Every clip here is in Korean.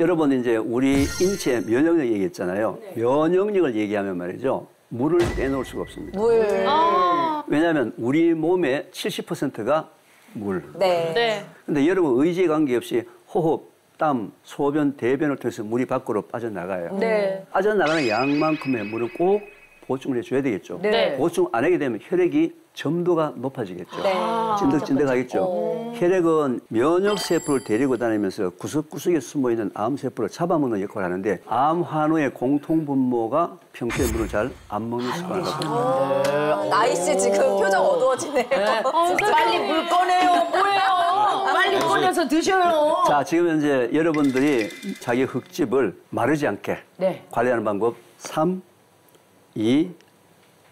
여러분 이제 우리 인체 면역력 얘기했잖아요. 네. 면역력을 얘기하면 말이죠. 물을 빼놓을 수가 없습니다. 물. 왜냐하면 우리 몸의 70%가 물. 네. 네. 근데 여러분 의지에 관계없이 호흡, 땀, 소변, 대변을 통해서 물이 밖으로 빠져나가요. 네. 빠져나가는 양만큼의 물을 꼭 보충을 해줘야 되겠죠. 네. 보충 안 하게 되면 혈액이 점도가 높아지겠죠. 네. 찐득찐득하겠죠. 혈액은 면역세포를 데리고 다니면서 구석구석에 숨어있는 암세포를 잡아먹는 역할을 하는데 암 환우의 공통분모가 평소에 물을 잘 안 먹는 습관을 갖고 있습니다. 나이씨 지금 표정 어두워지네요. 빨리 물 꺼내요. 뭐예요? 빨리 꺼내서 드셔요. 자, 지금 현재 여러분들이 자기 흙집을 마르지 않게 네. 관리하는 방법 3, 2,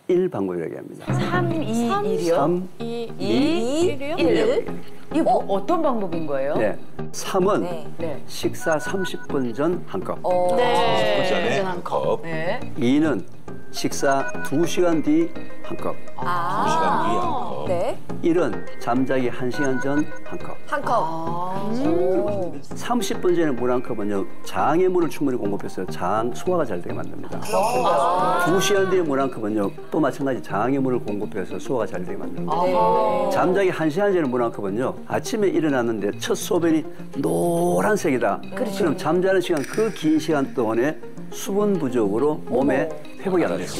1 방법이라고 합니다. 3, 2, 1이요? 3, 2, 1. 1. 이거 어떤 방법인 거예요? 네. 3은 네. 식사 30분 전 한 컵. 네. 30분 전에 한 컵. 네. 2는 식사 2시간 뒤 한 컵. 2시간 뒤 한 컵. 네. 1은 잠자기 1시간 전 한 컵. 한 컵. 30분 전에 물 한 컵은요, 장에 물을 충분히 공급해서 장 소화가 잘 되게 만듭니다. 2시간 뒤에 물 한 컵은요, 또 마찬가지 장에 물을 공급해서 소화가 잘 되게 만듭니다. 잠자기 1시간 전에 물 한 컵은요, 아침에 일어났는데 첫 소변이 노란색이다. 그럼 잠자는 시간, 그 긴 시간 동안에 수분 부족으로 몸에 회복이 안 됩니다.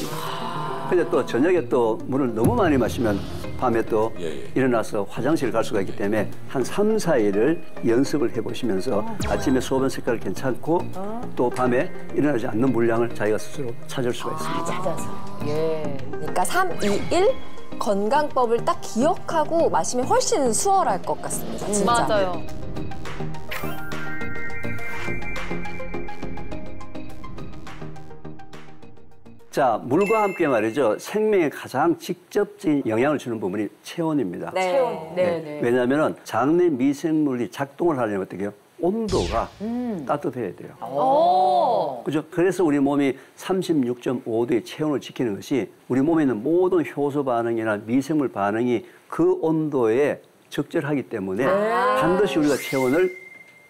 근데 또 저녁에 또 물을 너무 많이 마시면 밤에 또 일어나서 화장실 갈 수가 있기 때문에 한 3, 4일을 연습을 해보시면서 아침에 소변 색깔 괜찮고 또 밤에 일어나지 않는 물량을 자기가 스스로 찾을 수가 있습니다. 찾아서. 예. 그러니까 3, 2, 1 건강법을 딱 기억하고 마시면 훨씬 수월할 것 같습니다. 진짜. 맞아요. 자, 물과 함께 말이죠. 생명에 가장 직접적인 영향을 주는 부분이 체온입니다. 네. 체온. 네. 왜냐하면 장내 미생물이 작동을 하려면 어떻게 해요? 온도가 따뜻해야 돼요. 그죠? 그래서 우리 몸이 36.5도의 체온을 지키는 것이 우리 몸에 있는 모든 효소 반응이나 미생물 반응이 그 온도에 적절하기 때문에 반드시 우리가 체온을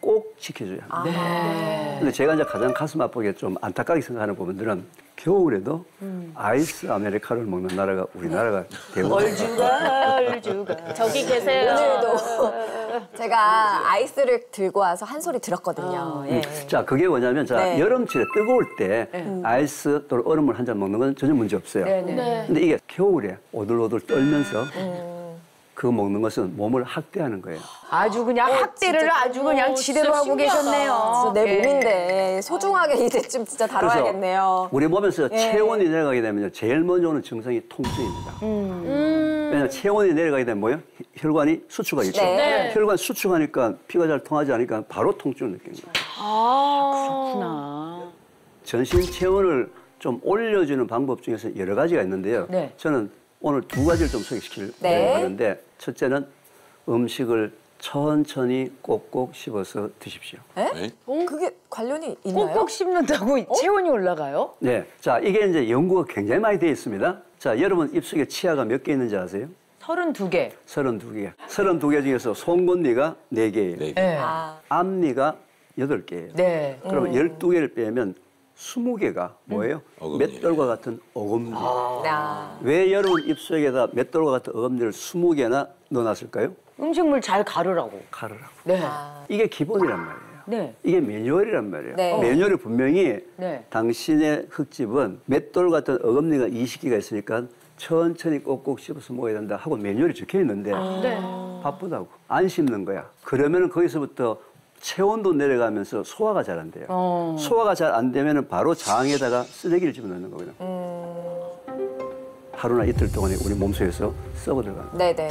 꼭 지켜줘야 합니다. 근데 제가 이제 가장 가슴 아프게 좀 안타깝게 생각하는 부분들은 겨울에도 아이스 아메리카노를 먹는 나라가 우리나라가 되고 얼주가. 저기 계세요. 오늘도 제가 아이스를 들고 와서 한 소리 들었거든요. 예. 자, 그게 뭐냐면, 자, 네. 여름철에 뜨거울 때 아이스 또는 얼음을 한 잔 먹는 건 전혀 문제 없어요. 네. 근데 이게 겨울에 오들오들 떨면서 그거 먹는 것은 몸을 학대하는 거예요. 아주 그냥 학대를 아주 그냥 지대로 하고 계셨네요. 진짜 내 몸인데 소중하게 이제쯤 진짜 다뤄야겠네요. 우리 몸에서 체온이 내려가게 되면 제일 먼저 오는 증상이 통증입니다. 왜냐하면 체온이 내려가게 되면 뭐예요? 혈관이 수축하겠죠. 네. 혈관 수축하니까 피가 잘 통하지 않으니까 바로 통증을 느낍니다. 그렇구나. 전신 체온을 좀 올려주는 방법 중에서 여러 가지가 있는데요. 네. 저는 오늘 두 가지를 좀 소개시키려고 네. 하는데, 첫째는 음식을 천천히 꼭꼭 씹어서 드십시오. 네? 그게 관련이 있나요? 꼭꼭 씹는다고 체온이 올라가요? 네. 자, 이게 이제 연구가 굉장히 많이 되어 있습니다. 자, 여러분 입속에 치아가 몇 개 있는지 아세요? 32개. 32개. 32개 중에서 송곳니가 4개예요. 네. 네. 앞니가 8개예요. 네. 그러면 12개를 빼면 20개가 뭐예요? 어금니. 맷돌과 같은 어금니. 아. 왜 여러분 입속에다 맷돌과 같은 어금니를 20개나 넣어놨을까요? 음식물 잘 가르라고. 가르라고. 네. 이게 기본이란 말이에요. 네. 이게 매뉴얼이란 말이에요. 네. 매뉴얼이 분명히 네. 당신의 흙집은 맷돌 같은 어금니가 20개가 있으니까 천천히 꼭꼭 씹어서 먹어야 된다 하고 매뉴얼이 적혀 있는데 바쁘다고 안 씹는 거야. 그러면 거기서부터 체온도 내려가면서 소화가 잘 안 돼요. 소화가 잘 안 되면 바로 장에다가 쓰레기를 집어넣는 거거든요. 하루나 이틀 동안에 우리 몸속에서 썩어 들어갑니다. 네네.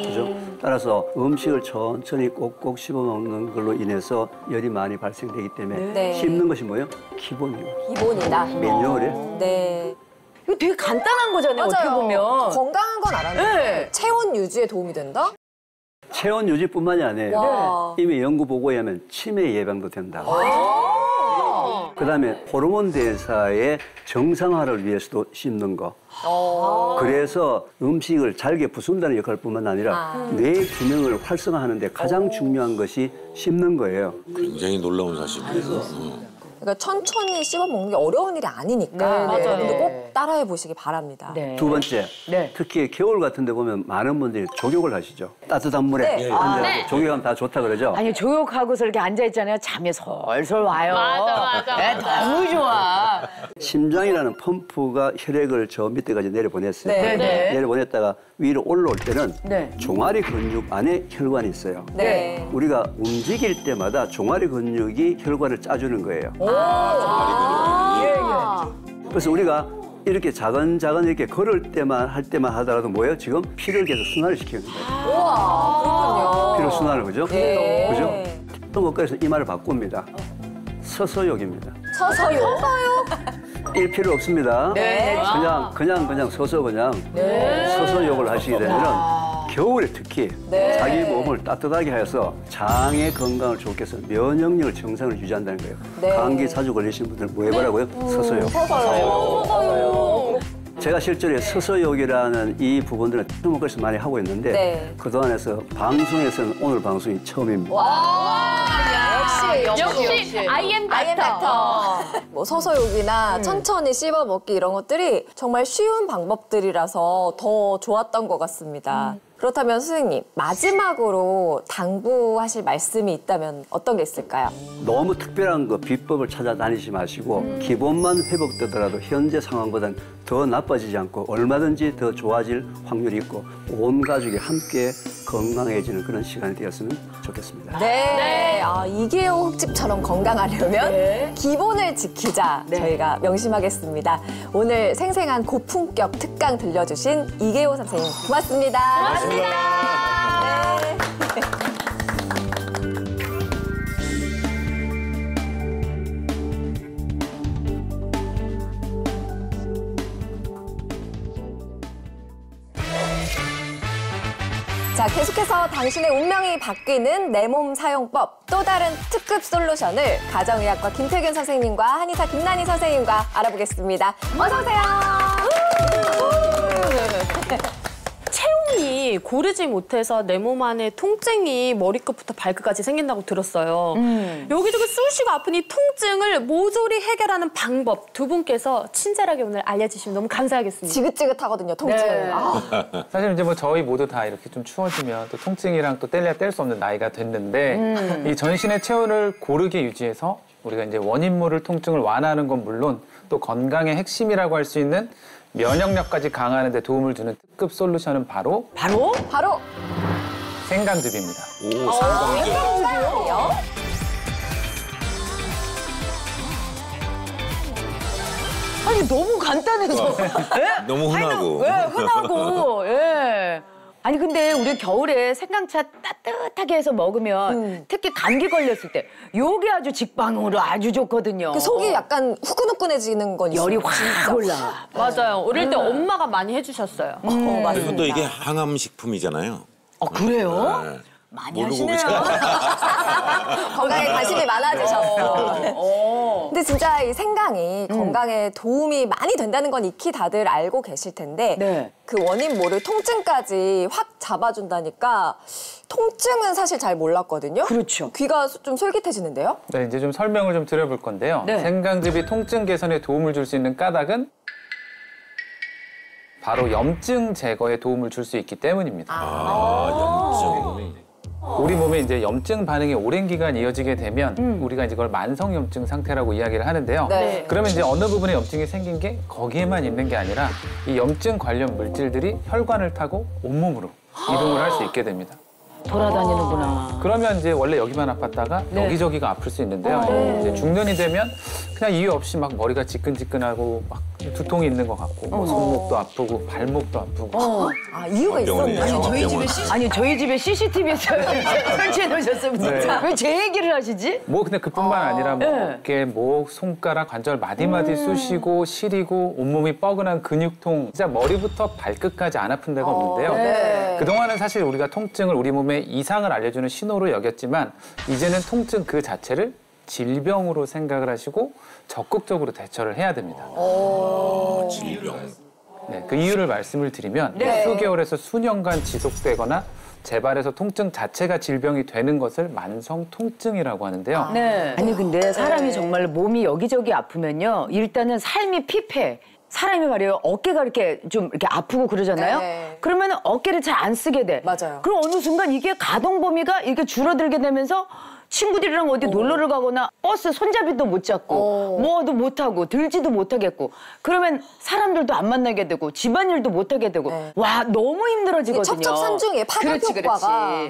그죠? 따라서 음식을 천천히 꼭꼭 씹어 먹는 걸로 인해서 열이 많이 발생되기 때문에 네. 씹는 것이 뭐예요? 기본이에요. 기본이다. 매뉴얼에. 네. 이거 되게 간단한 거잖아요, 어떻게 보면. 건강한 건 알았는데 네. 체온 유지에 도움이 된다? 체온 유지뿐만이 아니에요. 와. 이미 연구 보고에 하면 치매 예방도 된다. 그다음에 호르몬 대사의 정상화를 위해서도 씹는 거. 그래서 음식을 잘게 부순다는 역할뿐만 아니라 뇌 기능을 활성화하는 데 가장 중요한 것이 씹는 거예요. 굉장히 놀라운 사실이에요. 그러니까 천천히 씹어 먹는 게 어려운 일이 아니니까 네, 여러분들 꼭 따라해 보시기 바랍니다. 네. 두 번째, 네. 특히 겨울 같은 데 보면 많은 분들이 족욕을 하시죠. 따뜻한 물에 네. 앉아서 족욕하면 다 좋다 그러죠. 아니 조욕하고서 이렇게 앉아 있잖아요. 잠이 솔솔 와요. 맞아. 네, 너무 좋아. 심장이라는 펌프가 혈액을 저 밑에까지 내려보냈어요. 네. 네. 내려보냈다가 위로 올라올 때는 네. 종아리 근육 안에 혈관이 있어요. 네. 우리가 움직일 때마다 종아리 근육이 혈관을 짜주는 거예요. 그래서 우리가 이렇게 작은 이렇게 걸을 때만 할 때만 하더라도 뭐예요? 지금 피를 계속 순환을 시키는 거예요. 우와, 피를 순환을 그죠? 네. 그죠? 또 것까지서 이 말을 바꿉니다. 서서욕입니다. 서서요. 일 필요 없습니다. 네. 그냥 서서 서서욕을 하시게 되면 겨울에 특히 네. 자기 몸을 따뜻하게 해서 장의 건강을 좋게 해서 면역력을 정상을 유지한다는 거예요. 네. 감기 자주 걸리신 분들 뭐 해보라고요? 서서욕. 서서요. 제가 실제로 서서욕이라는 이 부분들은 주목해서 많이 하고 있는데 네. 그동안에서 방송에서는 오늘 방송이 처음입니다. 역시 I am better. 뭐 서서욕이나 천천히 씹어 먹기 이런 것들이 정말 쉬운 방법들이라서 더 좋았던 것 같습니다. 그렇다면 선생님 마지막으로 당부하실 말씀이 있다면 어떤 게 있을까요? 너무 특별한 거 비법을 찾아다니지 마시고 기본만 회복되더라도 현재 상황보다는 더 나빠지지 않고 얼마든지 더 좋아질 확률이 있고 온 가족이 함께 건강해지는 그런 시간이 되었으면 좋겠습니다. 네. 아, 이계호 흑집처럼 건강하려면 기본을 지키자 저희가 명심하겠습니다. 오늘 생생한 고품격 특강 들려주신 이계호 선생님 고맙습니다. 고맙습니다. 네. 자, 계속해서 당신의 운명이 바뀌는 내 몸 사용법, 또 다른 특급 솔루션을 가정의학과 김태균 선생님과 한의사 김난희 선생님과 알아보겠습니다. 어서 오세요. 체온이 고르지 못해서 내 몸 안에 통증이 머리끝부터 발끝까지 생긴다고 들었어요. 여기저기 쑤시고 아픈 이 통증을 모조리 해결하는 방법 두 분께서 친절하게 오늘 알려주시면 너무 감사하겠습니다. 지긋지긋하거든요, 통증. 네. 사실 이제 뭐 저희 모두 다 이렇게 좀 추워지면 또 통증이랑 또 뗄래야 뗄 수 없는 나이가 됐는데 이 전신의 체온을 고르게 유지해서 우리가 이제 원인모를 통증을 완화하는 건 물론 또 건강의 핵심이라고 할 수 있는 면역력까지 강화하는 데 도움을 주는 특급 솔루션은 바로 생강즙입니다. 오, 생강즙. 아니 너무 간단해서. 너무 흔하고. 흔하고. 예. 아니 근데 우리 겨울에 생강차 따뜻하게 해서 먹으면 특히 감기 걸렸을 때 요게 아주 직방으로 아주 좋거든요. 그 속이 약간 후끈후끈해지는 건 있어요. 열이 확 올라. 맞아요. 어릴 때 엄마가 많이 해주셨어요. 맞습니다. 그리고 또 이게 항암식품이잖아요. 그래요? 네. 많이 모르고 하시네요. 건강에 관심이 많아지셨어. 근데 진짜 이 생강이 건강에 도움이 많이 된다는 건 익히 다들 알고 계실 텐데 네. 그 원인 모를 통증까지 확 잡아준다니까 통증은 사실 잘 몰랐거든요. 그렇죠. 귀가 좀 솔깃해지는데요. 네, 이제 좀 설명을 좀 드려볼 건데요. 네. 생강즙이 통증 개선에 도움을 줄 수 있는 까닭은 바로 염증 제거에 도움을 줄 수 있기 때문입니다. 염증. 우리 몸에 이제 염증 반응이 오랜 기간 이어지게 되면 우리가 이제 그걸 만성 염증 상태라고 이야기를 하는데요. 네. 그러면 이제 어느 부분에 염증이 생긴 게 거기에만 있는 게 아니라 이 염증 관련 물질들이 혈관을 타고 온몸으로 이동을 할 수 있게 됩니다. 돌아다니는구나. 그러면 이제 원래 여기만 아팠다가 네. 여기저기가 아플 수 있는데요. 이제 중년이 되면 그냥 이유 없이 막 머리가 지끈지끈하고 막 두통이 있는 것 같고 뭐 손목도 아프고 발목도 아프고 아, 이유가 병원에 있었네요. 저희 집에 CCTV에서 설치해 놓으셨으면 진짜. 왜 제 얘기를 하시지? 뭐 근데 그뿐만 아니라 뭐 네. 어깨, 목, 손가락, 관절 마디마디 쑤시고 시리고 온몸이 뻐근한 근육통 진짜 머리부터 발끝까지 안 아픈 데가 없는데요. 네. 그동안은 사실 우리가 통증을 우리 몸에 이상을 알려주는 신호로 여겼지만 이제는 통증 그 자체를 질병으로 생각을 하시고 적극적으로 대처를 해야 됩니다. 질병. 네, 그 이유를 말씀을 드리면 네. 수개월에서 수년간 지속되거나 재발해서 통증 자체가 질병이 되는 것을 만성 통증이라고 하는데요. 네. 아니 근데 사람이 정말 몸이 여기저기 아프면요. 일단은 삶이 피폐해. 사람이 말이에요. 어깨가 이렇게 좀 이렇게 아프고 그러잖아요. 네. 그러면 어깨를 잘 안 쓰게 돼. 맞아요. 그럼 어느 순간 이게 가동 범위가 이렇게 줄어들게 되면서 친구들이랑 어디 놀러를 가거나 버스 손잡이도 못 잡고 뭐도 못 하고 들지도 못하겠고 그러면 사람들도 안 만나게 되고 집안일도 못 하게 되고 네. 와 너무 힘들어지거든요. 첩첩산중이에요. 파급 그렇지, 효과가. 그렇지.